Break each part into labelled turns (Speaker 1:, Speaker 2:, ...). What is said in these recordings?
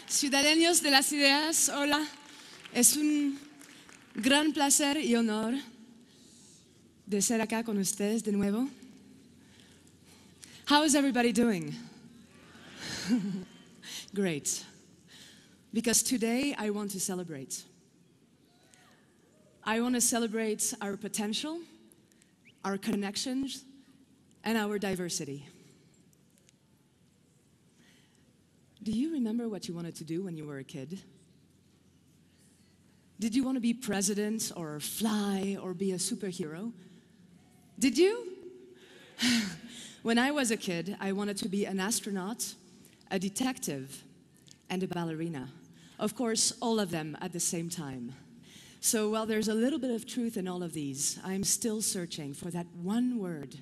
Speaker 1: Ciudadanos de las ideas, hola. Es un gran placer y honor de ser acá con ustedes de nuevo. How is everybody doing? Great. Because today I want to celebrate. I want to celebrate our potential, our connections, and our diversity. Do you remember what you wanted to do when you were a kid? Did you want to be president or fly or be a superhero? Did you? When I was a kid, I wanted to be an astronaut, a detective, and a ballerina. Of course, all of them at the same time. So while there's a little bit of truth in all of these, I'm still searching for that one word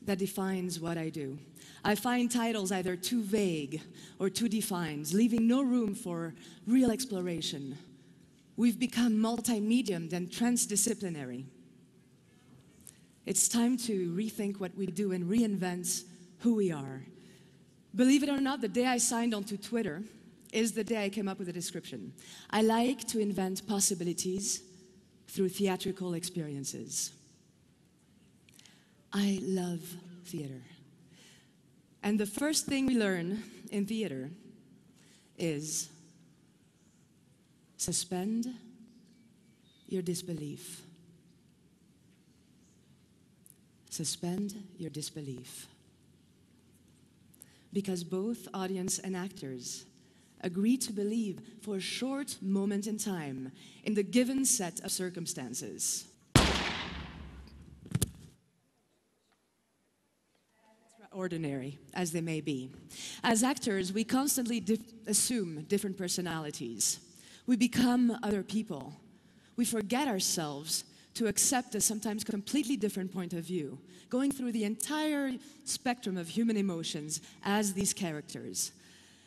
Speaker 1: that defines what I do. I find titles either too vague or too defined, leaving no room for real exploration. We've become multi-mediumed and transdisciplinary. It's time to rethink what we do and reinvent who we are. Believe it or not, the day I signed onto Twitter is the day I came up with a description. I like to invent possibilities through theatrical experiences. I love theater. And the first thing we learn in theater is suspend your disbelief. Suspend your disbelief. Because both audience and actors agree to believe for a short moment in time in the given set of circumstances. Ordinary as they may be. As actors, we constantly assume different personalities. We become other people. We forget ourselves to accept a sometimes completely different point of view, going through the entire spectrum of human emotions as these characters.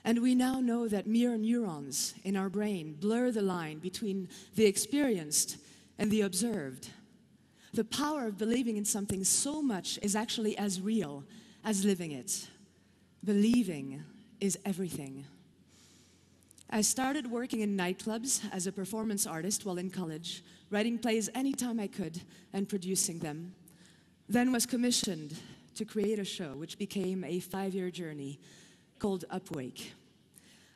Speaker 1: And we now know that mirror neurons in our brain blur the line between the experienced and the observed. The power of believing in something so much is actually as real as living it. Believing is everything. I started working in nightclubs as a performance artist while in college, writing plays anytime I could and producing them. Then was commissioned to create a show which became a 5-year journey called Upwake.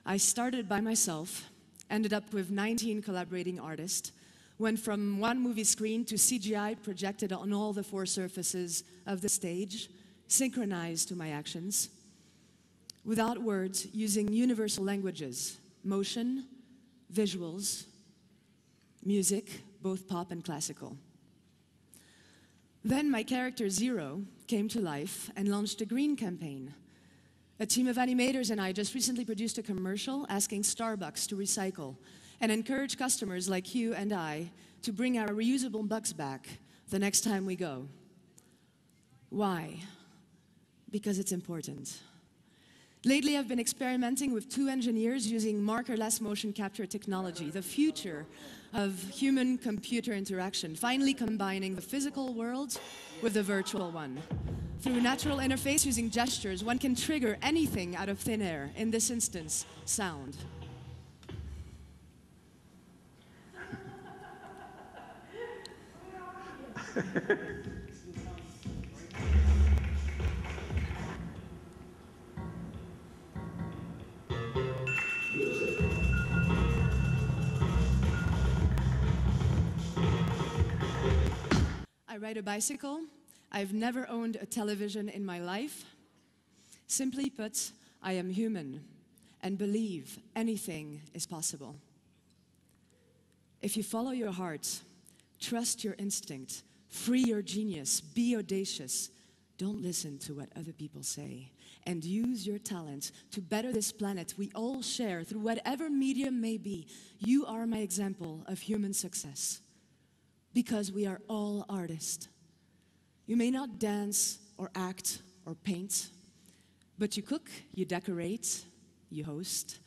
Speaker 1: I started by myself, ended up with 19 collaborating artists, went from one movie screen to CGI projected on all the 4 surfaces of the stage, synchronized to my actions, without words, using universal languages, motion, visuals, music, both pop and classical. Then my character Zero came to life and launched a green campaign. A team of animators and I just recently produced a commercial asking Starbucks to recycle and encourage customers like you and I to bring our reusable mugs back the next time we go. Why? Because it's important. Lately, I've been experimenting with 2 engineers using markerless motion capture technology, the future of human-computer interaction, finally combining the physical world with the virtual one. Through natural interface using gestures, one can trigger anything out of thin air, in this instance, sound. I ride a bicycle. I've never owned a television in my life. Simply put, I am human and believe anything is possible. If you follow your heart, trust your instinct, free your genius, be audacious, don't listen to what other people say, and use your talent to better this planet we all share through whatever medium may be, you are my example of human success. Because we are all artists. You may not dance or act or paint, but you cook, you decorate, you host.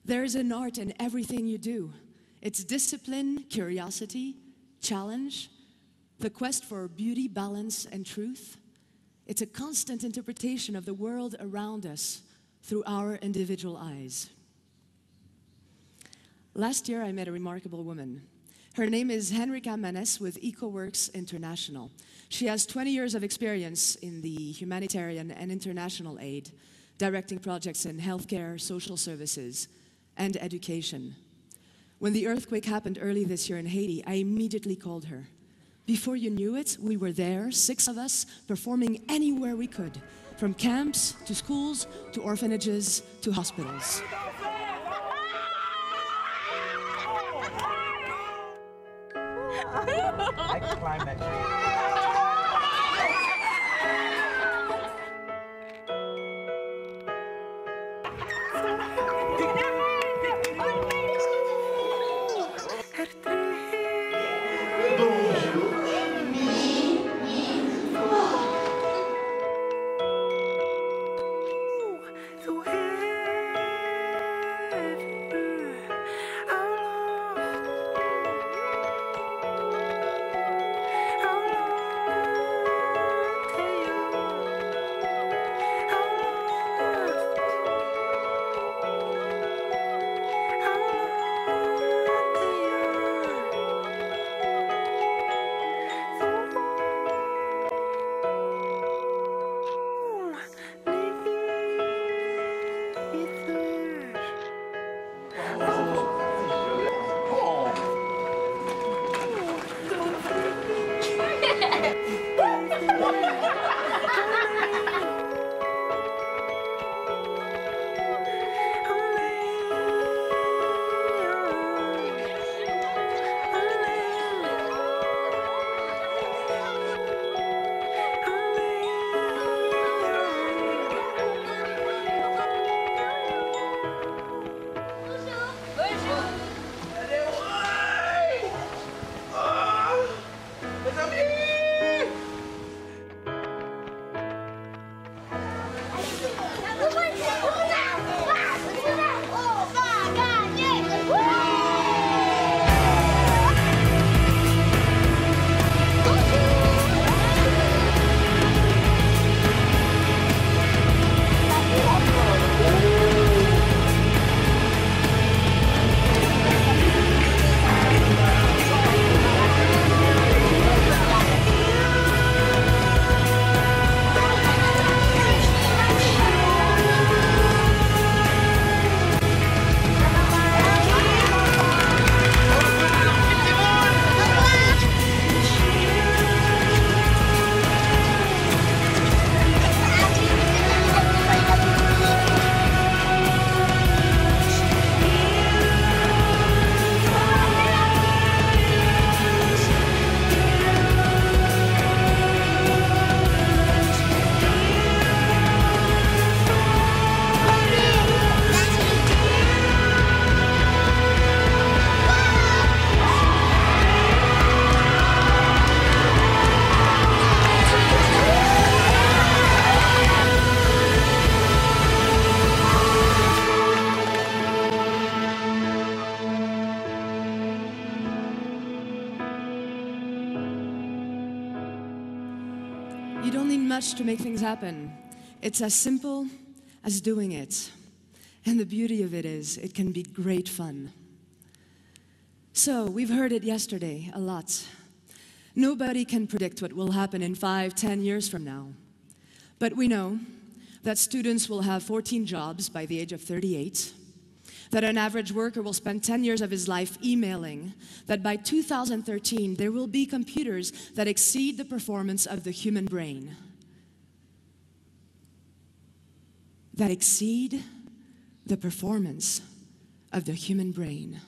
Speaker 1: There is an art in everything you do. It's discipline, curiosity, challenge, the quest for beauty, balance, and truth. It's a constant interpretation of the world around us through our individual eyes. Last year, I met a remarkable woman. Her name is Henrika Manes with EcoWorks International. She has 20 years of experience in the humanitarian and international aid, directing projects in healthcare, social services, and education. When the earthquake happened early this year in Haiti, I immediately called her. Before you knew it, we were there, 6 of us, performing anywhere we could, from camps to schools to orphanages to hospitals.
Speaker 2: I can climb that tree.
Speaker 1: You don't need much to make things happen. It's as simple as doing it. And the beauty of it is, it can be great fun. So, we've heard it yesterday a lot. Nobody can predict what will happen in 5, 10 years from now. But we know that students will have 14 jobs by the age of 38, that an average worker will spend 10 years of his life emailing, that by 2013 there will be computers that exceed the performance of the human brain. That exceed the performance of the human brain.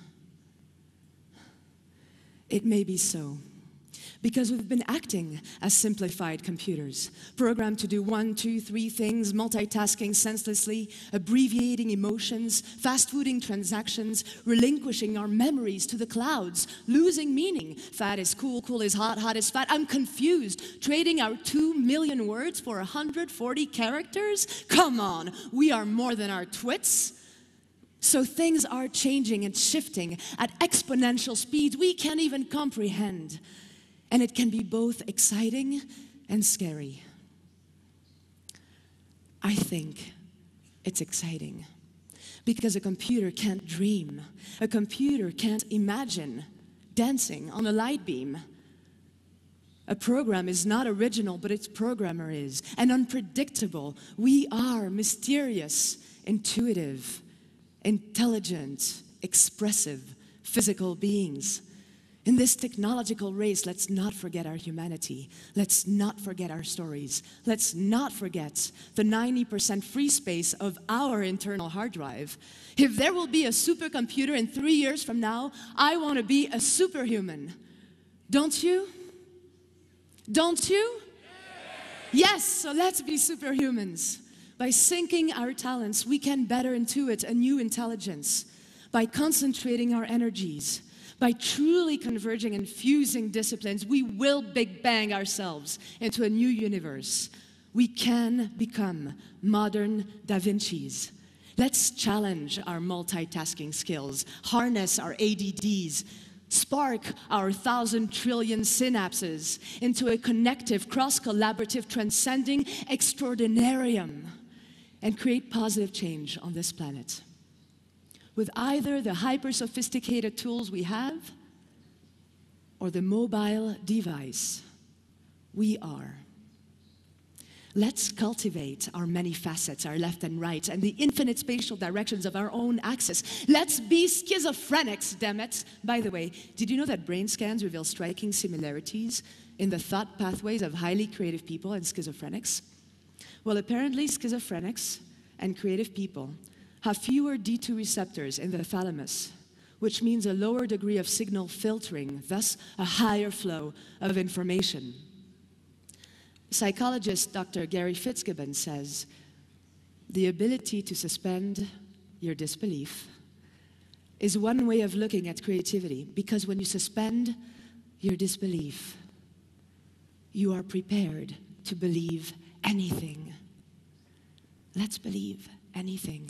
Speaker 1: It may be so, because we've been acting as simplified computers, programmed to do 1, 2, 3 things, multitasking senselessly, abbreviating emotions, fast-fooding transactions, relinquishing our memories to the clouds, losing meaning. Fat is cool, cool is hot, hot is fat. I'm confused. Trading our 2 million words for 140 characters? Come on, we are more than our twits. So things are changing and shifting at exponential speeds we can't even comprehend. And it can be both exciting and scary. I think it's exciting because a computer can't dream. A computer can't imagine dancing on a light beam. A program is not original, but its programmer is. And unpredictable. We are mysterious, intuitive, intelligent, expressive, physical beings. In this technological race, let's not forget our humanity. Let's not forget our stories. Let's not forget the 90% free space of our internal hard drive. If there will be a supercomputer in 3 years from now, I want to be a superhuman. Don't you? Don't you? Yes, so let's be superhumans. By syncing our talents, we can better intuit a new intelligence. By concentrating our energies, by truly converging and fusing disciplines, we will Big Bang ourselves into a new universe. We can become modern Da Vinci's. Let's challenge our multitasking skills, harness our ADDs, spark our 1,000 trillion synapses into a connective, cross-collaborative, transcending extraordinarium, and create positive change on this planet. With either the hyper-sophisticated tools we have or the mobile device we are. Let's cultivate our many facets, our left and right, and the infinite spatial directions of our own axis. Let's be schizophrenics, damn it. By the way, did you know that brain scans reveal striking similarities in the thought pathways of highly creative people and schizophrenics? Well, apparently schizophrenics and creative people have fewer D2 receptors in the thalamus, which means a lower degree of signal filtering, thus a higher flow of information. Psychologist Dr. Gary Fitzgibbon says, the ability to suspend your disbelief is one way of looking at creativity, because when you suspend your disbelief, you are prepared to believe anything. Let's believe anything.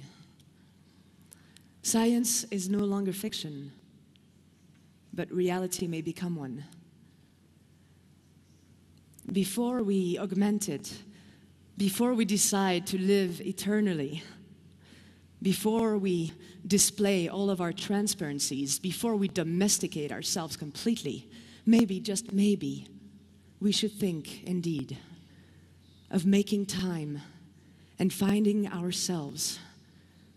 Speaker 1: Science is no longer fiction, but reality may become one. Before we augment it, before we decide to live eternally, before we display all of our transparencies, before we domesticate ourselves completely, maybe, just maybe, we should think, indeed, of making time and finding ourselves,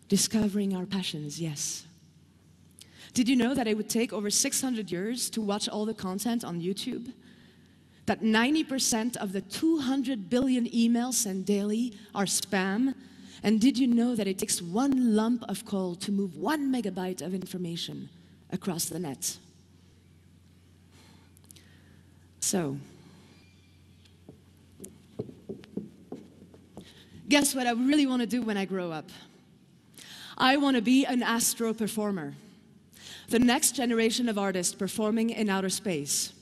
Speaker 1: discovering our passions, yes. Did you know that it would take over 600 years to watch all the content on YouTube? That 90% of the 200 billion emails sent daily are spam? And did you know that it takes one lump of coal to move 1 megabyte of information across the net? So, guess what I really want to do when I grow up? I want to be an astro performer, the next generation of artists performing in outer space.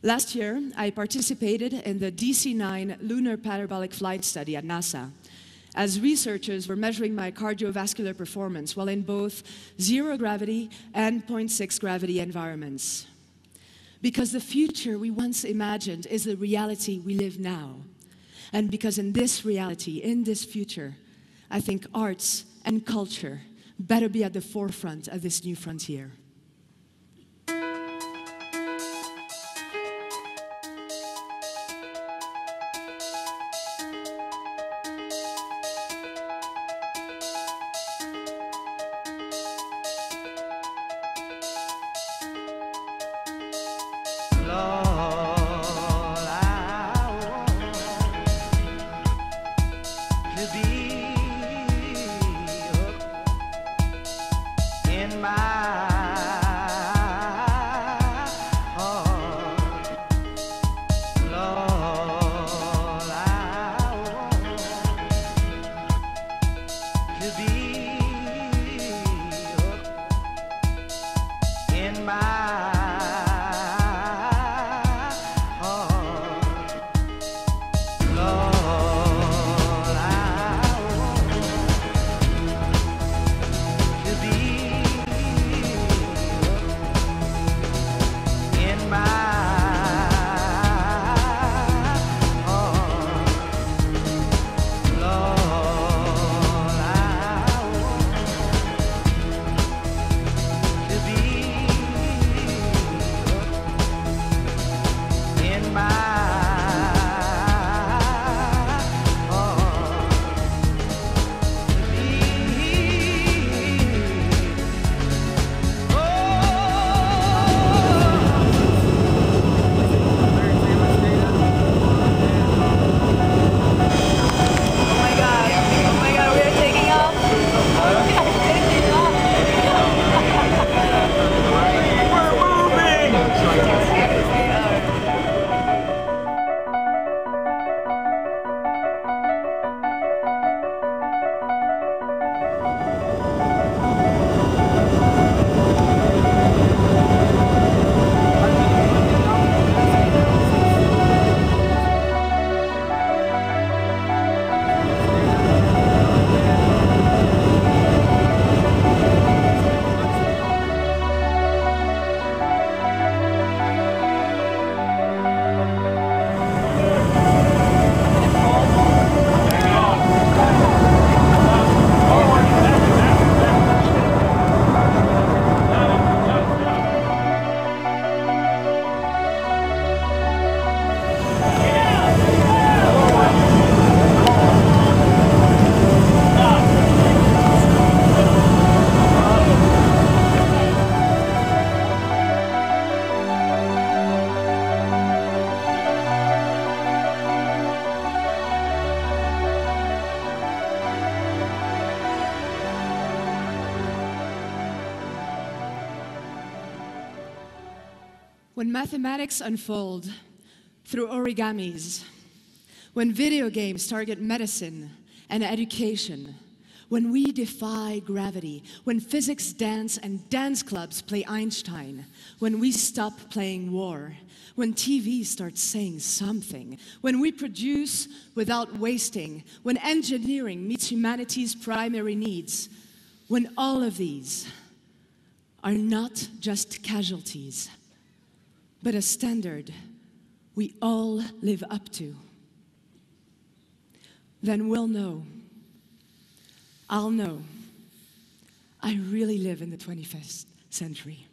Speaker 1: Last year, I participated in the DC-9 lunar parabolic flight study at NASA, as researchers were measuring my cardiovascular performance while in both 0 gravity and 0.6 gravity environments. Because the future we once imagined is the reality we live now. And because in this reality, in this future, I think arts and culture better be at the forefront of this new frontier. When mathematics unfold through origamis, when video games target medicine and education, when we defy gravity, when physics dance and dance clubs play Einstein, when we stop playing war, when TV starts saying something, when we produce without wasting, when engineering meets humanity's primary needs, when all of these are not just casualties, but a standard we all live up to, then we'll know, I'll know, I really live in the 21st century.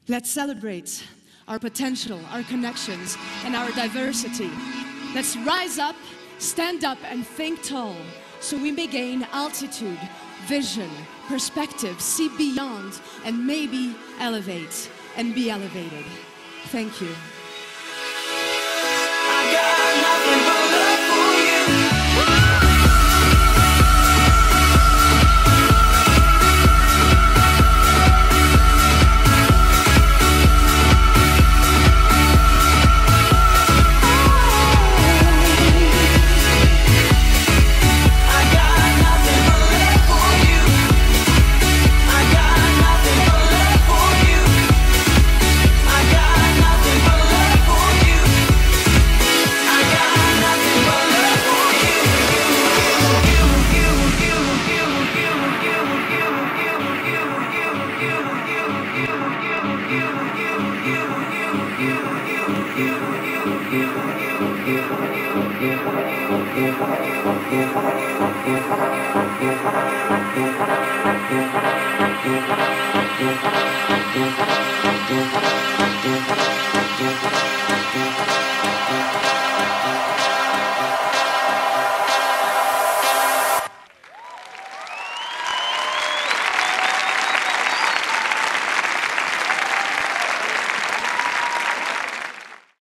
Speaker 1: Let's celebrate our potential, our connections, and our diversity. Let's rise up, stand up, and think tall, so we may gain altitude, vision, perspective, see beyond, and maybe elevate and be elevated. Thank you.
Speaker 2: I got nothing but love for you.